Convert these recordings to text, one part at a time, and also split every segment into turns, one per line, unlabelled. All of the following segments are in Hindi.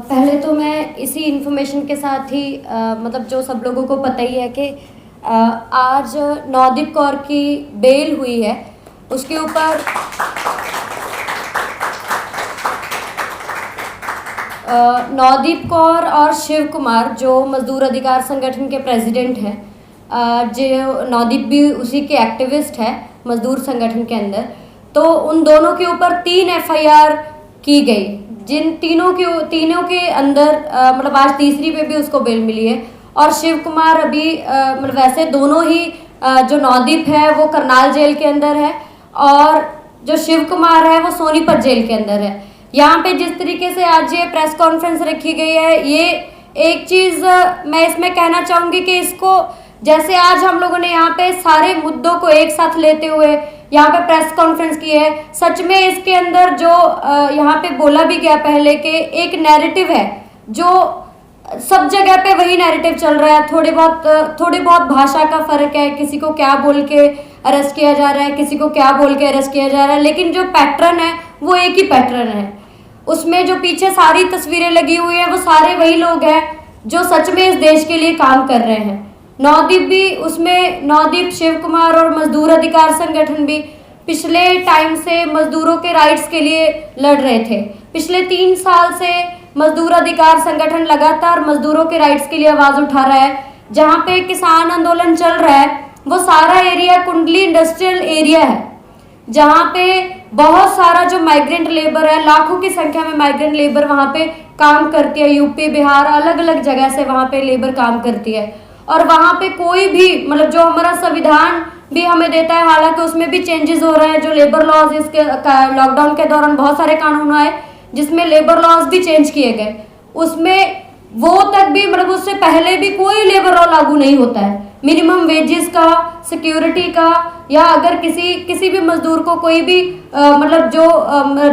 पहले तो मैं इसी इन्फॉर्मेशन के साथ ही मतलब जो सब लोगों को पता ही है कि आज नवदीप कौर की बेल हुई है। उसके ऊपर नवदीप कौर और शिव कुमार जो मजदूर अधिकार संगठन के प्रेसिडेंट हैं, जो नवदीप भी उसी के एक्टिविस्ट है मजदूर संगठन के अंदर, तो उन दोनों के ऊपर 3 एफआईआर की गई, जिन तीनों के अंदर मतलब आज तीसरी पे भी उसको बेल मिली है। और शिव कुमार अभी मतलब वैसे दोनों ही जो नवदीप है वो करनाल जेल के अंदर है और जो शिव कुमार है वो सोनीपत जेल के अंदर है। यहाँ पे जिस तरीके से आज ये प्रेस कॉन्फ्रेंस रखी गई है, ये एक चीज़ मैं इसमें कहना चाहूँगी कि इसको जैसे आज हम लोगों ने यहाँ पे सारे मुद्दों को एक साथ लेते हुए यहाँ पे प्रेस कॉन्फ्रेंस की है, सच में इसके अंदर जो यहाँ पे बोला भी गया पहले कि एक नैरेटिव है जो सब जगह पे वही नैरेटिव चल रहा है। थोड़ी बहुत भाषा का फर्क है, किसी को क्या बोल के अरेस्ट किया जा रहा है, किसी को क्या बोल के अरेस्ट किया जा रहा है, लेकिन जो पैटर्न है वो एक ही पैटर्न है। उसमें जो पीछे सारी तस्वीरें लगी हुई है वो सारे वही लोग हैं जो सच में इस देश के लिए काम कर रहे हैं। नवदीप भी उसमें, नवदीप, शिव कुमार और मजदूर अधिकार संगठन भी पिछले टाइम से मजदूरों के राइट्स के लिए लड़ रहे थे। पिछले 3 साल से मजदूर अधिकार संगठन लगातार मजदूरों के राइट्स के लिए आवाज उठा रहा है। जहाँ पे किसान आंदोलन चल रहा है वो सारा एरिया कुंडली इंडस्ट्रियल एरिया है, जहाँ पे बहुत सारा जो माइग्रेंट लेबर है, लाखों की संख्या में माइग्रेंट लेबर वहाँ पे काम करती है। यूपी, बिहार, अलग अलग जगह से वहाँ पे लेबर काम करती है और वहाँ पे कोई भी मतलब जो हमारा संविधान भी हमें देता है, हालांकि उसमें भी चेंजेस हो रहे हैं। जो लेबर लॉज इसके लॉकडाउन के दौरान बहुत सारे कानून आए जिसमें लेबर लॉज भी चेंज किए गए, उसमें वो तक भी मतलब उससे पहले भी कोई लेबर लॉ लागू नहीं होता है। मिनिमम वेजेस का, सिक्योरिटी का, या अगर किसी भी मजदूर को कोई भी मतलब जो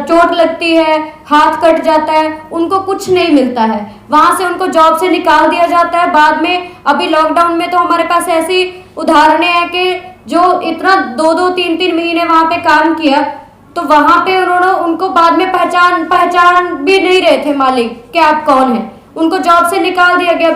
चोट लगती है, हाथ कट जाता है, उनको कुछ नहीं मिलता है, वहां से उनको जॉब से निकाल दिया जाता है। बाद में अभी लॉकडाउन में तो हमारे पास ऐसी उदाहरणें हैं कि जो इतना 2-2, 3-3 महीने वहां पे काम किया तो वहां पे उनको बाद में पहचान भी नहीं रहे थे मालिक कि आप कौन है, उनको जॉब से निकाल दिया गया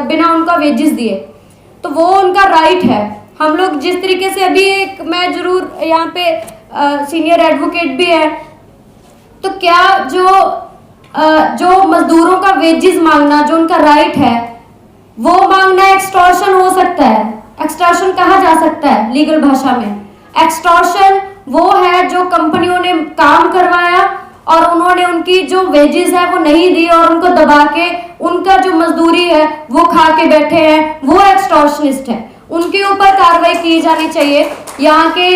बिना उनका वेजेस दिए। तो वो उनका राइट है। हम लोग जिस तरीके से अभी एक मैं जरूर यहाँ पे सीनियर एडवोकेट भी है, तो क्या जो मजदूरों का वेजेस मांगना जो उनका राइट है वो मांगना एक्सटॉर्शन हो सकता है। एक्सटॉर्शन कहा जा सकता है लीगल भाषा में। एक्सटॉर्शन वो है जो कंपनियों ने काम करवाया और उन्होंने उनकी जो वेजेस है वो नहीं दी और उनको दबा के उनका जो मजदूरी है वो खा के बैठे हैं, वो एक्सटॉर्शनिस्ट है। उनके ऊपर कार्रवाई की जानी चाहिए। यहाँ के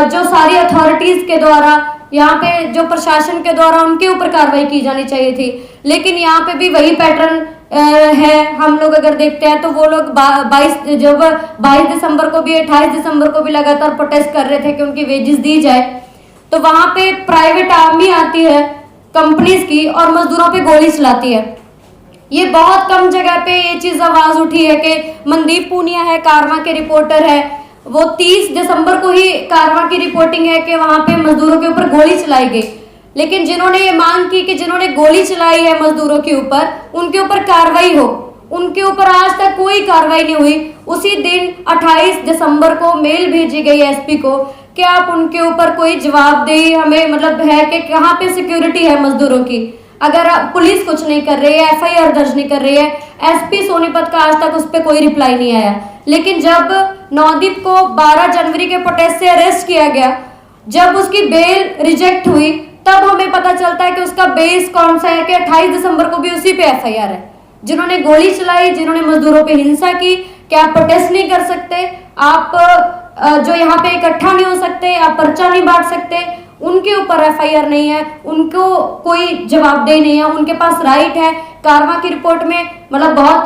जो सारी अथॉरिटीज के द्वारा, यहाँ पे जो प्रशासन के द्वारा उनके ऊपर कार्रवाई की जानी चाहिए थी, लेकिन यहाँ पे भी वही पैटर्न है। हम लोग अगर देखते हैं तो वो लोग 22 दिसंबर को भी, 28 दिसंबर को भी लगातार प्रोटेस्ट कर रहे थे कि उनकी वेजेस दी जाए। तो वहां पे प्राइवेट आर्मी आती है कंपनीज की और मजदूरों पे गोली चलाती है। ये बहुत कम जगह पे ये चीज आवाज उठी है कि मनदीप पूनिया है, कारवां के रिपोर्टर है, वो 30 दिसंबर को ही कारवां की रिपोर्टिंग है कि वहां पे मजदूरों के ऊपर गोली चलाई गई। लेकिन जिन्होंने ये मांग की कि जिन्होंने गोली चलाई है मजदूरों के ऊपर, उनके ऊपर कार्रवाई हो, उनके ऊपर आज तक कोई कार्रवाई नहीं हुई। उसी दिन 28 दिसंबर को मेल भेजी गई एसपी को कि आप उनके ऊपर कोई जवाबदेही हमें मतलब है कि कहाँ पे सिक्योरिटी है मजदूरों की। अगर पुलिस कुछ नहीं कर रही है, एफआईआर दर्ज नहीं कर रही है, एसपी सोनीपत का आज तक उस पर कोई रिप्लाई नहीं आया। लेकिन जब नवदीप को 12 जनवरी के प्रोटेस्ट से अरेस्ट किया गया, जब उसकी बेल रिजेक्ट हुई, तब हमें पता चलता है कि उसका बेस कौन सा है कि 28 दिसंबर को भी उसी पे एफआईआर है। जिन्होंने गोली चलाई, जिन्होंने मजदूरों पे हिंसा की, क्या आप प्रोटेस्ट नहीं कर सकते, आप जो यहाँ पे इकट्ठा नहीं हो सकते, आप पर्चा नहीं बांट सकते, उनके ऊपर एफआईआर नहीं है, उनको कोई जवाबदेही नहीं है, उनके पास राइट है। कारवां की रिपोर्ट में मतलब बहुत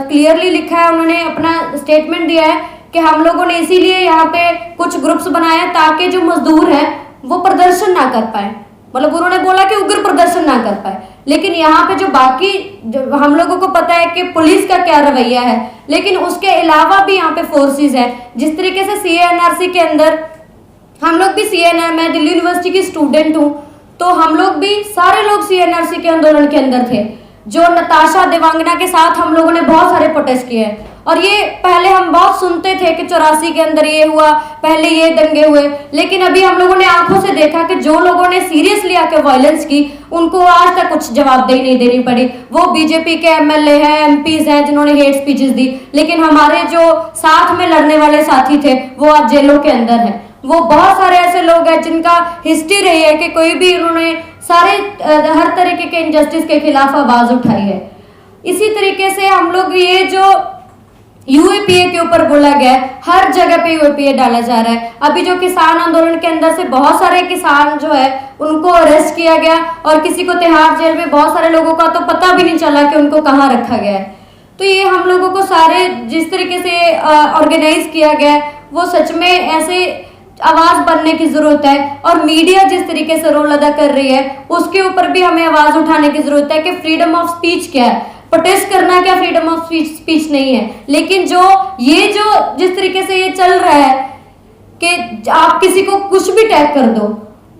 क्लियरली लिखा है, उन्होंने अपना स्टेटमेंट दिया है कि हम लोगों ने इसीलिए यहाँ पे कुछ ग्रुप्स बनाए ताकि जो मजदूर हैं वो प्रदर्शन ना कर पाए। मतलब उन्होंने बोला कि उग्र प्रदर्शन ना कर पाए। लेकिन यहाँ पे जो बाकी हम लोगों को पता है कि पुलिस का क्या रवैया है, लेकिन उसके अलावा भी यहाँ पे फोर्सेस है। जिस तरीके से सीएनआरसी के अंदर हम लोग भी मैं दिल्ली यूनिवर्सिटी की स्टूडेंट हूँ, तो हम लोग भी सारे लोग CNRC के आंदोलन के अंदर थे। जो नताशा देवांगना के साथ हम लोगों ने बहुत सारे प्रोटेस्ट किए हैं, और ये पहले हम बहुत सुनते थे कि 84 के अंदर ये हुआ, पहले ये दंगे हुए, लेकिन अभी हम लोगों ने आंखों से देखा कि जो लोगों ने सीरियसली आके वायलेंस की उनको आज तक कुछ जवाबदेही नहीं देनी पड़ी। वो बीजेपी के MLA हैं, MPs हैं जिन्होंने हेट स्पीचेस दी, लेकिन हमारे जो साथ में लड़ने वाले साथी थे वो आज जेलों के अंदर हैं। वो बहुत सारे ऐसे लोग हैं जिनका हिस्ट्री रही है कि कोई भी उन्होंने हर तरीके के इनजस्टिस के खिलाफ आवाज उठाई है। इसी तरीके से हम लोग ये जो UAPA के ऊपर बोला गया है, हर जगह पे UAPA डाला जा रहा है। अभी जो किसान आंदोलन के अंदर से बहुत सारे किसान जो है उनको अरेस्ट किया गया, और किसी को तिहाड़ जेल में, बहुत सारे लोगों का तो पता भी नहीं चला कि उनको कहाँ रखा गया है। तो ये हम लोगों को सारे जिस तरीके से ऑर्गेनाइज किया गया है वो सच में ऐसे आवाज बनने की जरूरत है, और मीडिया जिस तरीके से रोल अदा कर रही है उसके ऊपर भी हमें आवाज उठाने की जरूरत है कि फ्रीडम ऑफ स्पीच क्या है, प्रोटेस्ट करना क्या फ्रीडम ऑफ स्पीच नहीं है। लेकिन जो जिस तरीके से ये चल रहा है कि आप किसी को कुछ भी टैग कर दो,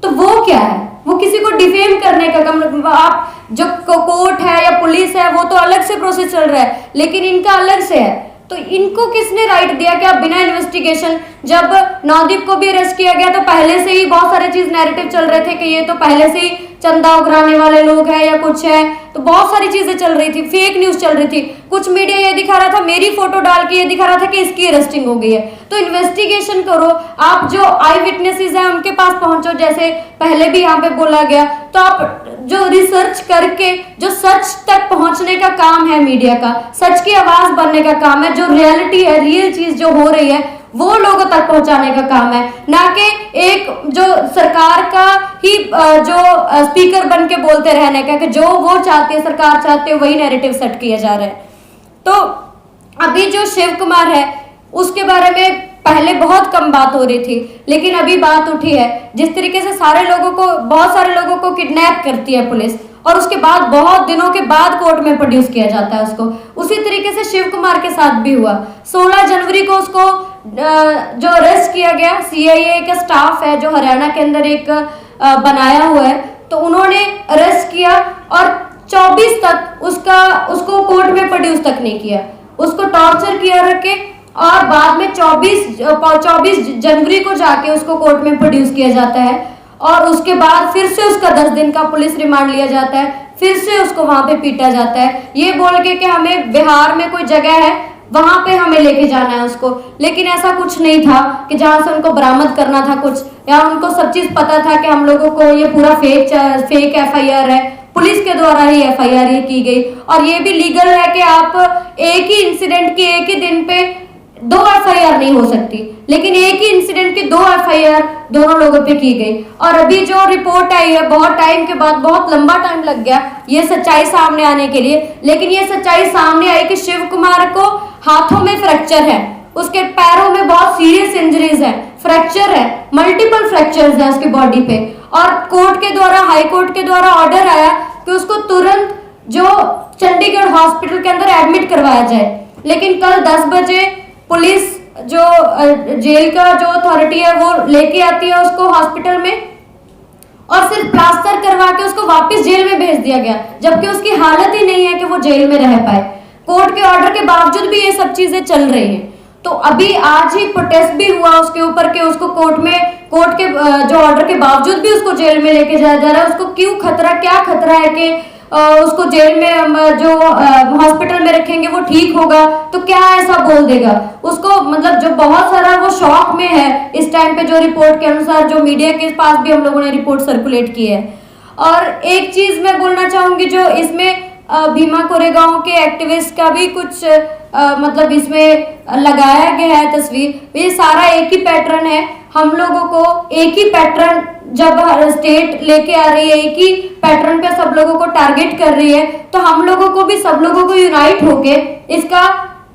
तो वो क्या है, वो किसी को डिफेम करने का काम। आप जो कोर्ट है या पुलिस है वो तो अलग से प्रोसेस चल रहा है, लेकिन इनका अलग से है। तो इनको किसने राइट दिया कि आप बिना इन्वेस्टिगेशन, जब नवदीप को भी अरेस्ट किया गया तो पहले से ही बहुत सारे चीज नैरेटिव चल रहे थे कि ये तो पहले से ही चंदा उगराने वाले लोग हैं या कुछ है, तो बहुत सारी चीजें चल रही थी, फेक न्यूज चल रही थी। कुछ मीडिया ये दिखा रहा था, मेरी फोटो डाल के ये दिखा रहा था कि इसकी अरेस्टिंग हो गई है। तो इन्वेस्टिगेशन करो, आप जो आई विटनेसेस हैं उनके पास पहुंचो, जैसे पहले भी यहाँ पे बोला गया। तो आप जो रिसर्च करके जो सच तक पहुंचने का काम है मीडिया का, सच की आवाज बनने का काम है, जो रियलिटी है, रियल चीज जो हो रही है वो लोगों तक पहुंचाने का काम है, ना कि एक जो सरकार का ही जो स्पीकर बन के बोलते रहने का कि जो वो चाहती है, सरकार चाहती है, वही नैरेटिव सेट किया जा रहा है। तो अभी जो शिव कुमार है उसके बारे में पहले बहुत कम बात हो रही थी, लेकिन अभी बात उठी है। जिस तरीके से बहुत सारे लोगों को किडनैप करती है पुलिस, और उसके बाद बहुत दिनों के बाद कोर्ट में प्रोड्यूस किया जाता है उसको, उसी तरीके से शिव कुमार के साथ भी हुआ। 16 जनवरी को उसको जो अरेस्ट किया गया, CIA का स्टाफ है जो हरियाणा के अंदर एक बनाया हुआ है, तो उन्होंने अरेस्ट किया और 24 तक उसको कोर्ट में प्रोड्यूस तक नहीं किया, उसको टॉर्चर किया रखे, और बाद में 24 जनवरी को जाके उसको कोर्ट में प्रोड्यूस किया जाता है, और उसके बाद फिर से उसका 10 दिन का पुलिस रिमांड लिया जाता है, फिर से उसको वहां पे पीटा जाता है, ये बोल के कि हमें बिहार में कोई जगह है वहां पे हमें लेके जाना है उसको। लेकिन ऐसा कुछ नहीं था कि जहां से उनको बरामद करना था कुछ, या उनको सब चीज पता था कि हम लोगों को ये पूरा फेक FIR है, पुलिस के द्वारा ही FIR ये की गई। और ये भी लीगल है कि आप एक ही इंसिडेंट की एक ही दिन पे 2 FIR नहीं हो सकती, लेकिन एक ही इंसिडेंट की 2 FIR दोनों लोगों पे की गई। और अभी जो रिपोर्ट आई है, बहुत टाइम के बाद, बहुत लंबा टाइम लग गया ये सच्चाई सामने आने के लिए, लेकिन ये सच्चाई सामने आई कि शिव कुमार को हाथों में फ्रैक्चर है, उसके पैरों में बहुत सीरियस इंजरीज है, फ्रैक्चर है, मल्टीपल फ्रैक्चर्स है उसकी बॉडी पे। और कोर्ट के द्वारा, हाई कोर्ट के द्वारा ऑर्डर आया कि उसको तुरंत जो चंडीगढ़ हॉस्पिटल के अंदर एडमिट करवाया जाए, लेकिन कल 10 बजे पुलिस जो जेल का जो अथॉरिटी है वो लेके आती है उसको हॉस्पिटल में, और सिर्फ प्लास्टर करवा के उसको वापस जेल में भेज दिया गया, जबकि उसकी हालत ही नहीं है कि वो जेल में रह पाए। कोर्ट के ऑर्डर के बावजूद भी ये सब चीजें चल रही हैं। तो अभी आज ही प्रोटेस्ट भी हुआ उसके ऊपर कि उसको कोर्ट के जो ऑर्डर के बावजूद भी उसको जेल में लेके जाया जा रहा है। उसको क्यों खतरा, क्या खतरा है कि उसको जेल में जो हॉस्पिटल में रखेंगे वो ठीक होगा, तो क्या ऐसा बोल देगा उसको, मतलब जो बहुत सारा वो शॉक में है इस टाइम पे, जो रिपोर्ट के अनुसार, जो मीडिया के पास भी हम लोगों ने रिपोर्ट सर्कुलेट की है। और एक चीज मैं बोलना चाहूंगी, जो इसमें भीमा कोरेगांव के एक्टिविस्ट का भी कुछ मतलब इसमें लगाया गया है तस्वीर, ये सारा एक ही पैटर्न है। हम लोगों को एक ही पैटर्न, जब स्टेट लेके आ रही है, एक ही पैटर्न पे सब लोगों को टारगेट कर रही है, तो हम लोगों को भी, सब लोगों को यूनाइट होके इसका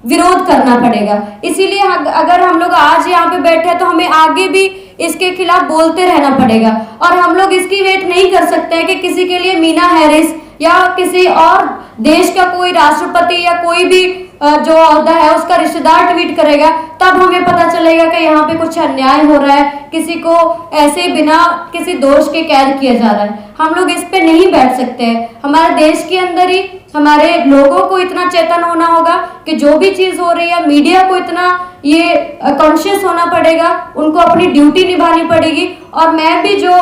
विरोध करना पड़ेगा। इसीलिए अगर हम लोग आज यहाँ पे बैठे हैं तो हमें आगे भी इसके खिलाफ बोलते रहना पड़ेगा। और हम लोग इसकी वेट नहीं कर सकते हैं कि किसी के लिए मीना हैरिस या किसी और देश का कोई राष्ट्रपति या कोई भी जो ओहदा है उसका रिश्तेदार ट्वीट करेगा, तब हमें पता चलेगा कि यहाँ पे कुछ अन्याय हो रहा है, किसी को ऐसे बिना किसी दोष के कैद किया जा रहा है। हम लोग इस पे नहीं बैठ सकते हैं। हमारे देश के अंदर ही हमारे लोगों को इतना चेतन होना होगा कि जो भी चीज हो रही है, मीडिया को इतना ये कॉन्शियस होना पड़ेगा, उनको अपनी ड्यूटी निभानी पड़ेगी। और मैं भी जो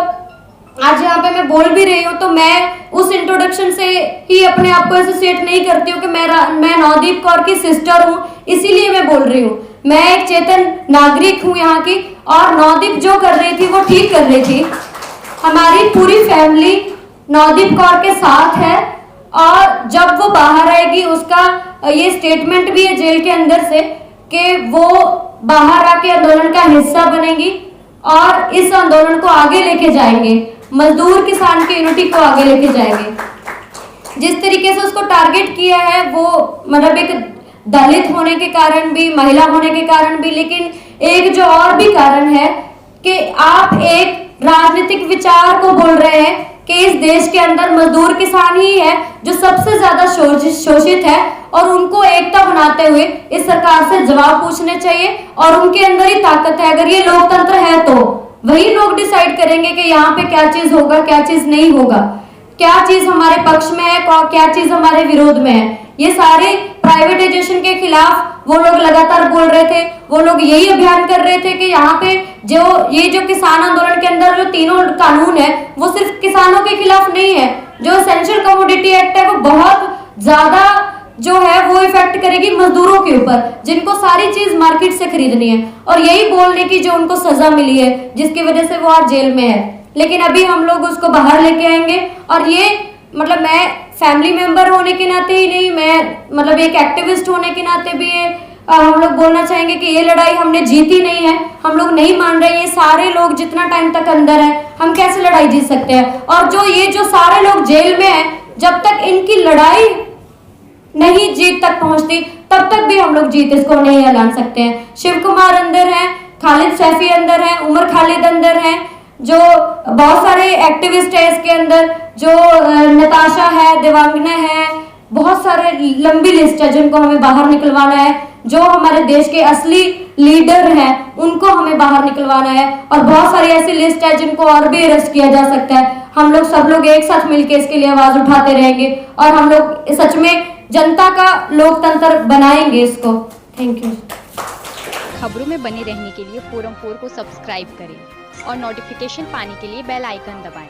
आज यहाँ पे मैं बोल भी रही हूँ, तो मैं उस इंट्रोडक्शन से ही अपने आप को एसोसिएट नहीं करती हूँ कि मैं नवदीप कौर की सिस्टर हूँ, इसीलिए मैं बोल रही हूँ। मैं एक चेतन नागरिक हूँ यहाँ की, और नवदीप जो कर रही थी वो ठीक कर रही थी। हमारी पूरी फैमिली नवदीप कौर के साथ है, और जब वो बाहर आएगी उसका ये स्टेटमेंट भी है जेल के अंदर से कि वो बाहर आके आंदोलन का हिस्सा बनेगी और इस आंदोलन को आगे लेके जाएंगे, मजदूर किसान की यूनिटी को आगे लेके जाएंगे। जिस तरीके से उसको टारगेट किया है वो मतलब एक दलित होने के कारण भी, महिला होने के कारण भी, लेकिन एक जो और भी कारण है कि आप एक राजनीतिक विचार को बोल रहे हैं कि इस देश के अंदर मजदूर किसान ही है जो सबसे ज्यादा शोषित है, और उनको एकता बनाते हुए इस सरकार से जवाब पूछने चाहिए। और उनके अंदर ही ताकत है। अगर ये लोकतंत्र है तो वही लोग डिसाइड करेंगे कि यहाँ पे क्या चीज होगा, क्या चीज नहीं होगा, क्या चीज हमारे पक्ष में है, क्या चीज हमारे विरोध में है। ये सारे प्राइवेटाइजेशन के खिलाफ वो लोग लगातार बोल रहे थे, वो लोग यही अभियान कर रहे थे कि यहाँ पे जो किसान आंदोलन के अंदर जो तीनों कानून है वो सिर्फ किसानों के खिलाफ नहीं है। जो एसेंशियल कमोडिटी एक्ट है वो बहुत ज्यादा जो है वो इफेक्ट करेगी मजदूरों के ऊपर, जिनको सारी चीज मार्केट से खरीदनी है, और यही बोलने की जो उनको सजा मिली है जिसकी वजह से वो आज जेल में है। लेकिन अभी हम लोग उसको बाहर लेके आएंगे, और ये मतलब मैं फैमिली मेंबर होने के नाते ही नहीं, मैं मतलब एक एक्टिविस्ट होने के नाते भी ये हम लोग बोलना चाहेंगे कि ये लड़ाई हमने जीती नहीं है। हम लोग नहीं मान रहे, ये सारे लोग जितना टाइम तक अंदर है हम कैसे लड़ाई जीत सकते हैं। और जो सारे लोग जेल में हैं, जब तक इनकी लड़ाई नहीं जीत तक पहुंचती तब तक भी हम लोग जीत इसको नहीं ऐलान सकते हैं। शिव कुमार अंदर है, खालिद सैफी अंदर है, उमर खालिद अंदर है, जो बहुत सारे एक्टिविस्ट है इसके अंदर, जो नताशा है, देवांगना है, बहुत सारे लंबी लिस्ट है जिनको हमें बाहर निकलवाना है। जो हमारे देश के असली लीडर हैं उनको हमें बाहर निकलवाना है, और बहुत सारी ऐसी लिस्ट है जिनको और भी अरेस्ट किया जा सकता है। हम लोग सब लोग एक साथ मिलकर इसके लिए आवाज उठाते रहेंगे, और हम लोग सच में जनता का लोकतंत्र बनाएंगे इसको। Thank you.
खबरों में बने रहने के लिए फोरम 4 को सब्सक्राइब करें और नोटिफिकेशन पाने के लिए बेल आइकन दबाएं।